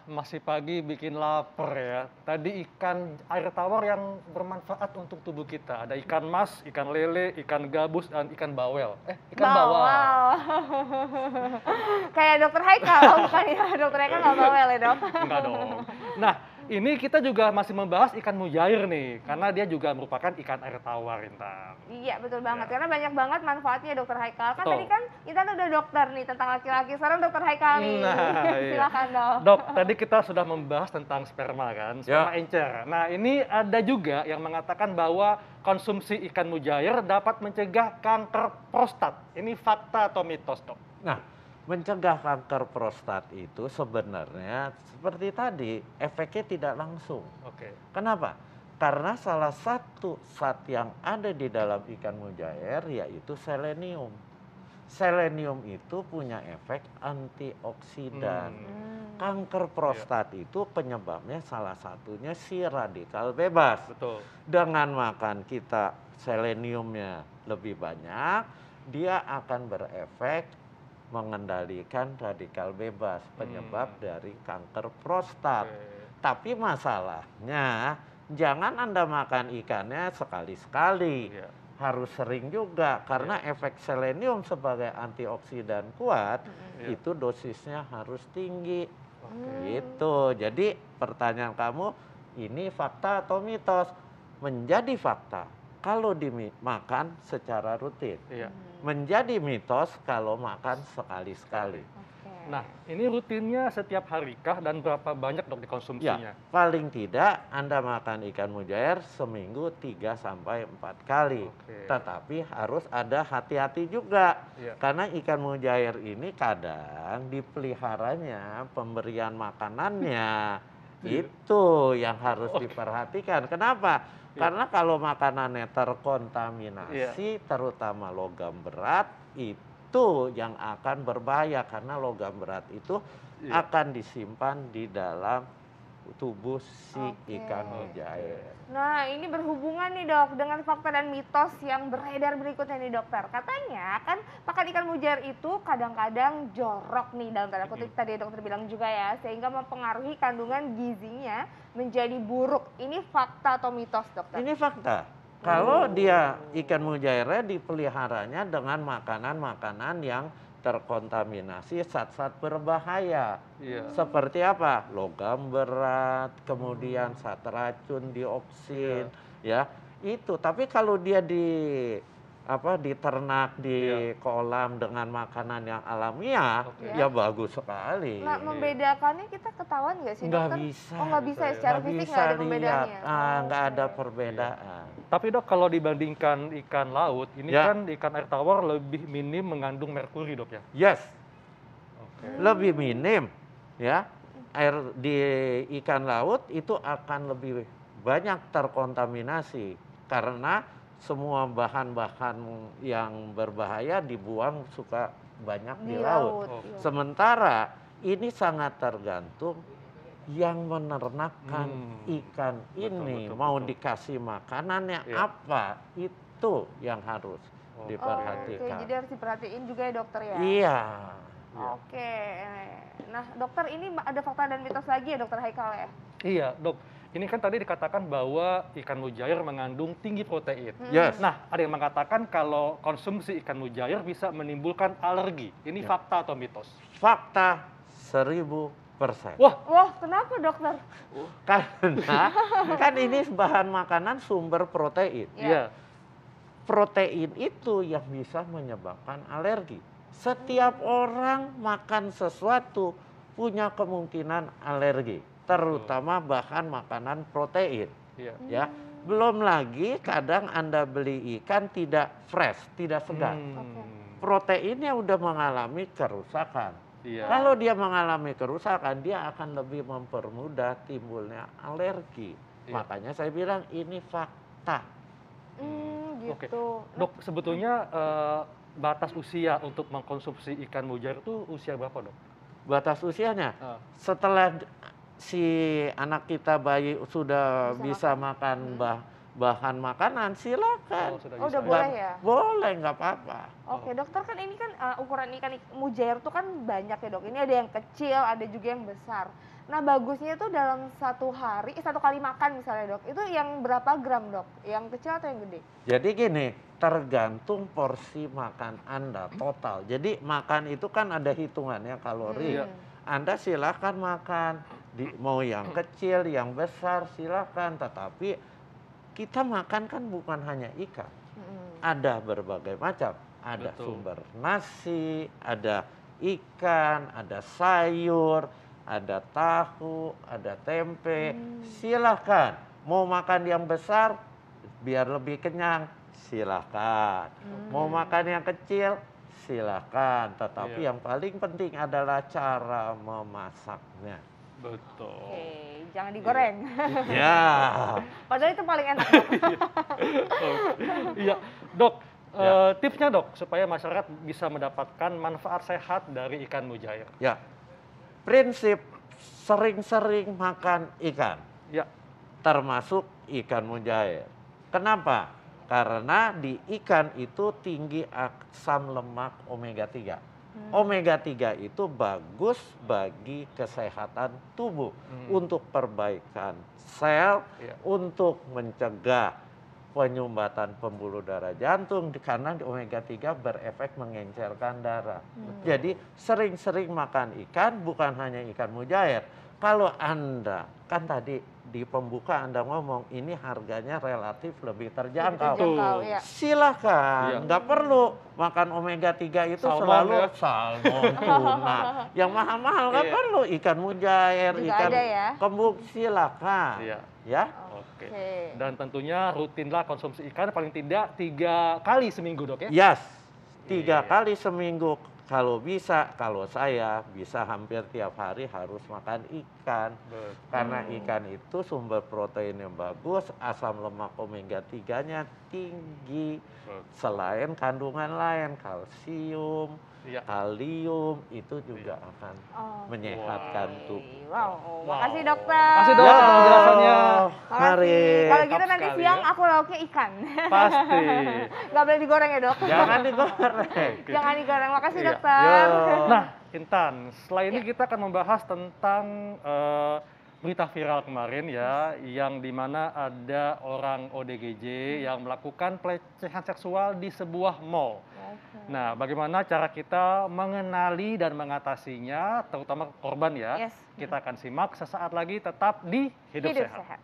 Masih pagi bikin lapar ya. Tadi ikan air tawar yang bermanfaat untuk tubuh kita. Ada ikan mas, ikan lele, ikan gabus, dan ikan bawel. Ikan bawal. Bawal. Kayak dokter Haikal, oh bukan ya? Dokter Haikal nggak bawel ya dok? Enggak dong. Nah, ini kita juga masih membahas ikan mujair nih, karena dia juga merupakan ikan air tawar, Intan. Iya betul banget, Ya. karena banyak banget manfaatnya dokter Haikal. Kan tadi Betul. kan kita udah dokter nih tentang laki-laki, sekarang dokter Haikal nih. Nah, iya. Silakan dok. Dok, tadi kita sudah membahas tentang sperma kan, sperma encer. Nah, ini ada juga yang mengatakan bahwa konsumsi ikan mujair dapat mencegah kanker prostat. Ini fakta atau mitos, dok? Nah, mencegah kanker prostat itu sebenarnya seperti tadi, efeknya tidak langsung. Oke. Kenapa? Karena salah satu zat yang ada di dalam ikan mujair yaitu selenium. Selenium itu punya efek antioksidan. Kanker prostat itu penyebabnya salah satunya si radikal bebas. Betul. Dengan makan kita seleniumnya lebih banyak, dia akan berefek mengendalikan radikal bebas, penyebab dari kanker prostat. Oke. Tapi masalahnya, jangan Anda makan ikannya sekali-sekali. Iya. Harus sering juga, karena efek selenium sebagai antioksidan kuat, Iya. itu dosisnya harus tinggi. Oke. Gitu. Jadi pertanyaan kamu, ini fakta atau mitos? Menjadi fakta kalau dimakan secara rutin. Iya. Menjadi mitos kalau makan sekali-sekali. Nah, ini rutinnya setiap hari kah dan berapa banyak dok Ya, dikonsumsinya? paling tidak Anda makan ikan mujair seminggu 3 sampai 4 kali. Oke. Tetapi harus ada hati-hati juga. Iya. Karena ikan mujair ini kadang dipeliharanya, pemberian makanannya itu yang harus diperhatikan. Kenapa? Iya. Karena kalau makanannya terkontaminasi, terutama logam berat, itu yang akan berbahaya karena logam berat itu akan disimpan di dalam tubuh si ikan mujair. Nah ini berhubungan nih dok dengan fakta dan mitos yang beredar berikutnya nih dokter. Katanya kan makan ikan mujair itu kadang-kadang jorok nih dalam tanda kutip tadi dokter bilang juga ya, sehingga mempengaruhi kandungan gizinya menjadi buruk. Ini fakta atau mitos dokter? Ini fakta. Kalau dia ikan mujairnya dipeliharanya dengan makanan-makanan yang terkontaminasi zat-zat berbahaya. Iya. Seperti apa? Logam berat, kemudian zat racun, dioksin, ya. Itu. Tapi kalau dia diternak di kolam dengan makanan yang alamiah, ya bagus sekali. Nah, membedakannya kita ketahuan nggak sih Nggak dokter? bisa. Oh nggak bisa ya, secara Nggak fisik bisa nggak ada lihat. perbedaannya? Nggak ada perbedaan. Tapi dok, kalau dibandingkan ikan laut, ini Ya. kan ikan air tawar lebih minim mengandung merkuri dok ya? Yes, Oke. lebih minim, ya. Air di ikan laut itu akan lebih banyak terkontaminasi karena semua bahan-bahan yang berbahaya dibuang suka banyak di laut. iya. Sementara ini sangat tergantung yang menernakan ikan ini, betul, mau betul. dikasih makanannya Iya. apa, itu yang harus Oke, diperhatikan. jadi harus diperhatiin juga ya dokter ya? Iya. Oke, nah dokter ini ada fakta dan mitos lagi ya dokter Haikal ya? Iya dok, ini kan tadi dikatakan bahwa ikan mujair mengandung tinggi protein. Yes. Nah, ada yang mengatakan kalau konsumsi ikan mujair bisa menimbulkan alergi. Ini fakta atau mitos? Fakta 1000%. Wah, kenapa dokter? Karena kan ini bahan makanan sumber protein. Iya. Protein itu yang bisa menyebabkan alergi. Setiap orang makan sesuatu punya kemungkinan alergi, terutama bahan makanan protein. Iya. Ya, belum lagi kadang Anda beli ikan tidak fresh, tidak segar. Proteinnya udah mengalami kerusakan. Iya. Kalau dia mengalami kerusakan, dia akan lebih mempermudah timbulnya alergi. Iya. Makanya saya bilang ini fakta. Gitu. Oke. Dok, sebetulnya batas usia untuk mengkonsumsi ikan mujair itu usia berapa dok? Batas usianya Ah. setelah si anak kita bayi sudah bisa makan bahan makanan, silakan. sudah Oh, bisa udah ya. boleh ya? Boleh, nggak apa-apa. Oke, dokter, kan ini kan ukuran ikan mujair tuh kan banyak ya, Dok. Ini ada yang kecil, ada juga yang besar. Nah, bagusnya itu dalam satu kali makan misalnya, Dok. Itu yang berapa gram, Dok? Yang kecil atau yang gede? Jadi gini, tergantung porsi makan Anda total. Jadi makan itu kan ada hitungannya kalori. Iya. Anda silakan makan, mau yang kecil, yang besar silakan. Tetapi kita makan kan bukan hanya ikan. Ada berbagai macam. Ada Betul. sumber nasi, ada ikan, ada sayur, ada tahu, ada tempe. Silahkan. Mau makan yang besar, biar lebih kenyang, silahkan. Mau makan yang kecil, silahkan. Tetapi Iya. yang paling penting adalah cara memasaknya. Betul. Oke, jangan digoreng. Ya. Padahal itu paling enak, Dok. Iya, Dok. Ya. Tipsnya, Dok, supaya masyarakat bisa mendapatkan manfaat sehat dari ikan mujair. Ya. Prinsip sering-sering makan ikan, Ya. termasuk ikan mujair. Kenapa? Karena di ikan itu tinggi asam lemak omega 3. Omega 3 itu bagus bagi kesehatan tubuh, untuk perbaikan sel, Iya. untuk mencegah penyumbatan pembuluh darah jantung, karena omega 3 berefek mengencerkan darah. Jadi sering-sering makan ikan, bukan hanya ikan mujair. Kalau Anda, kan tadi di pembuka Anda ngomong ini harganya relatif lebih terjangkau. Terjangkau, Betul. ya. Silahkan, Iya. nggak perlu makan omega 3 itu Salmon, selalu ya. salmon, tuna. Yang mahal-mahal nggak Iya. perlu, ikan mujair, Juga ikan ada ya. kembung, silakan. Iya. Ya. Oke. Oke. Dan tentunya rutinlah konsumsi ikan paling tidak 3 kali seminggu, Dok, ya? Yes, 3 Iya. kali seminggu. Kalau bisa, kalau saya bisa hampir tiap hari harus makan ikan. Betul. Karena ikan itu sumber protein yang bagus, asam lemak omega 3-nya tinggi. Betul. Selain kandungan lain, kalsium, Iya. kalium, itu juga akan Oh, menyehatkan oke. tubuh. Wow, Wow. makasih, Dokter. Makasih, Dok, atas penjelasannya. Makasih. Mari. Kalau gitu Lengkap nanti sekali, siang ya. aku lauknya ikan. Pasti. Nggak boleh digoreng ya, Dok? Jangan digoreng. Jangan digoreng. Makasih, Iya. Dokter. Nah, Intan, setelah ini Ya. kita akan membahas tentang berita viral kemarin ya, yang dimana ada orang ODGJ yang melakukan pelecehan seksual di sebuah mall. Oke. Nah, bagaimana cara kita mengenali dan mengatasinya, terutama korban ya? Yes. Kita akan simak sesaat lagi, tetap di Hidup Sehat. Sehat.